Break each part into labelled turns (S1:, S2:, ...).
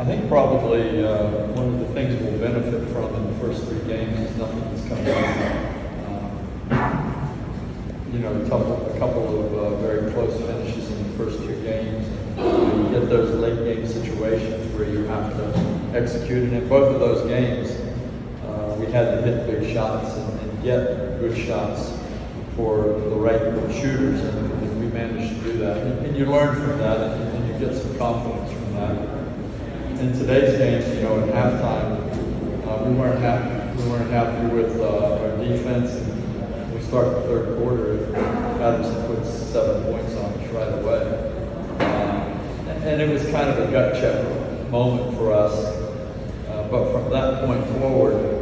S1: think probably one of the things we'll benefit from in the first 3 games is nothing that's coming out. A couple of very close finishes in the first 2 games. You get those late game situations where you have to execute, and in both of those games, we had to hit big shots and get good shots for the right shooters, and we managed to do that. And you learn from that, and you get some confidence from that. In today's games, at halftime, we weren't happy with our defense. And we start the 3rd quarter, Patterson puts 7 points on us right away. And it was kind of a gut check moment for us. But from that point forward,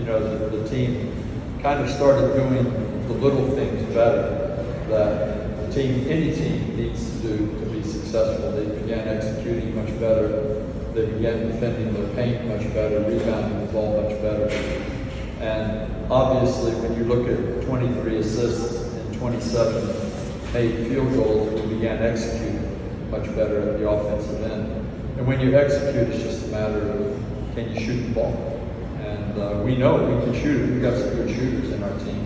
S1: the team kind of started doing the little things better that any team needs to do to be successful. They began executing much better. They began defending their paint much better, rebounding the ball much better. And obviously, when you look at 23 assists and 27 made field goals, we began executing much better at the offensive end. And when you execute, it's just a matter of, can you shoot the ball? And we know we can shoot it. We've got some good shooters in our team.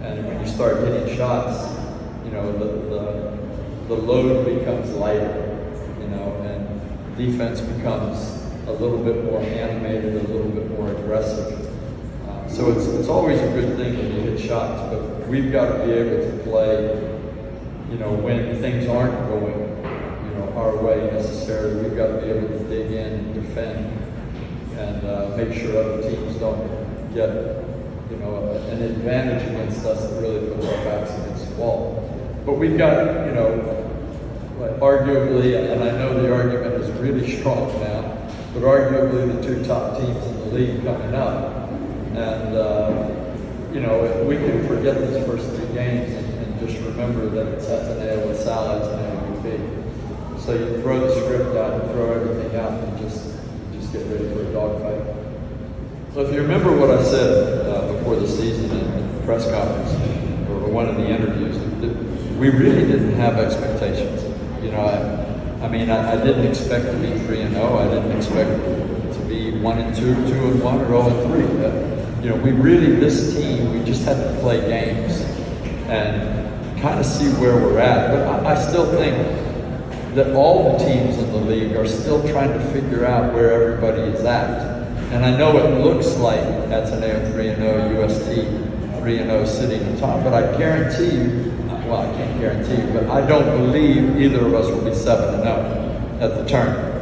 S1: And when you start hitting shots, the load becomes lighter, and defense becomes a little bit more animated, a little bit more aggressive. So it's always a good thing when you hit shots, but we've got to be able to play, when things aren't going, our way necessarily. We've got to be able to dig in and defend and make sure other teams don't get, an advantage against us that really puts our backs against the wall. But we've got, arguably, and I know the argument is really strong now, but arguably the 2 top teams in the league coming up. And, we can forget these first 3 games and just remember that it's Ateneo, LaSalle, and UAAP. So you throw the script out and throw everything out and just get ready for a dogfight. So if you remember what I said before the season in the press conference or one of the interviews, we really didn't have expectations. I didn't expect to be 3-0. I didn't expect to be 1-2, 2-1, or 0-3. This team, we just had to play games and kind of see where we're at. But I still think that all the teams in the league are still trying to figure out where everybody is at. And I know it looks like Ateneo 3-0, UST 3-0 sitting atop, but I guarantee you, well, I can't guarantee you, but I don't believe either of us will be 7-0 at the turn.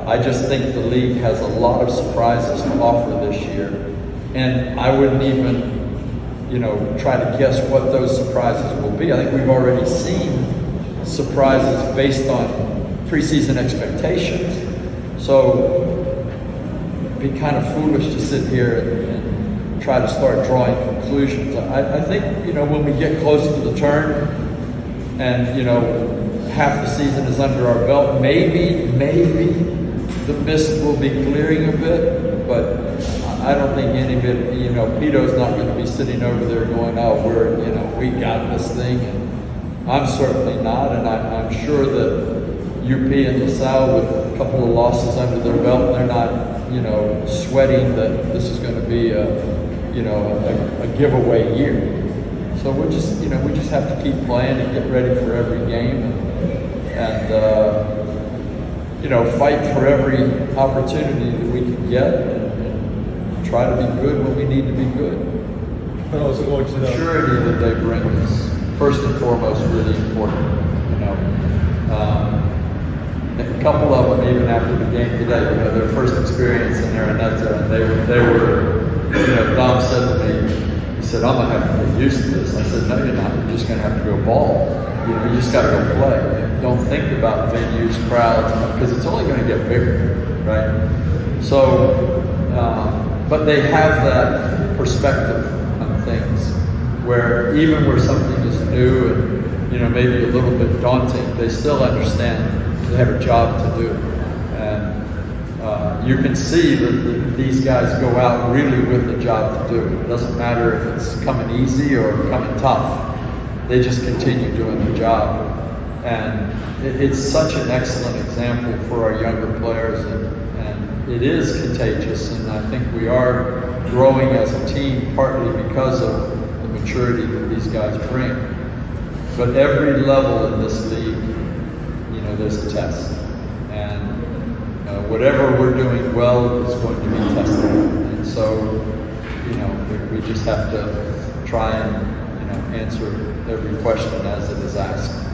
S1: I just think the league has a lot of surprises to offer this year, and I wouldn't even, try to guess what those surprises will be. I think we've already seen surprises based on preseason expectations. So it'd be kind of foolish to sit here and try to start drawing conclusions. I think, when we get close to the turn and, half the season is under our belt, maybe the mist will be clearing a bit, but I don't think any bit, Pito's not going to be sitting over there going, oh, we got this thing. And I'm certainly not, and I'm sure that UP and LaSalle, with a couple of losses under their belt, they're not, sweating that this is going to be a giveaway year. So we just have to keep playing and get ready for every game and fight for every opportunity that we can get and try to be good when we need to be good.
S2: But also going to the
S1: maturity that they bring is first and foremost really important. A couple of them, even after the game today, their first experience in Ateneo, and they were, Dom said to me, he said, I'm going to have to get used to this. I said, no, you're not. You're just going to have to go ball. You just got to go play. Don't think about venues, crowds, because it's only going to get bigger, right? So, but they have that perspective on things where even where something is new and, maybe a little bit daunting, they still understand they have a job to do. And you can see that these guys go out really with a job to do. It doesn't matter if it's coming easy or coming tough. They just continue doing their job. And it's such an excellent example for our younger players, and it is contagious, and I think we are growing as a team partly because of the maturity that these guys bring. But every level in this league, you know, there's a test. And whatever we're doing well is going to be tested. And so, you know, we just have to try and, you know, answer every question as it is asked.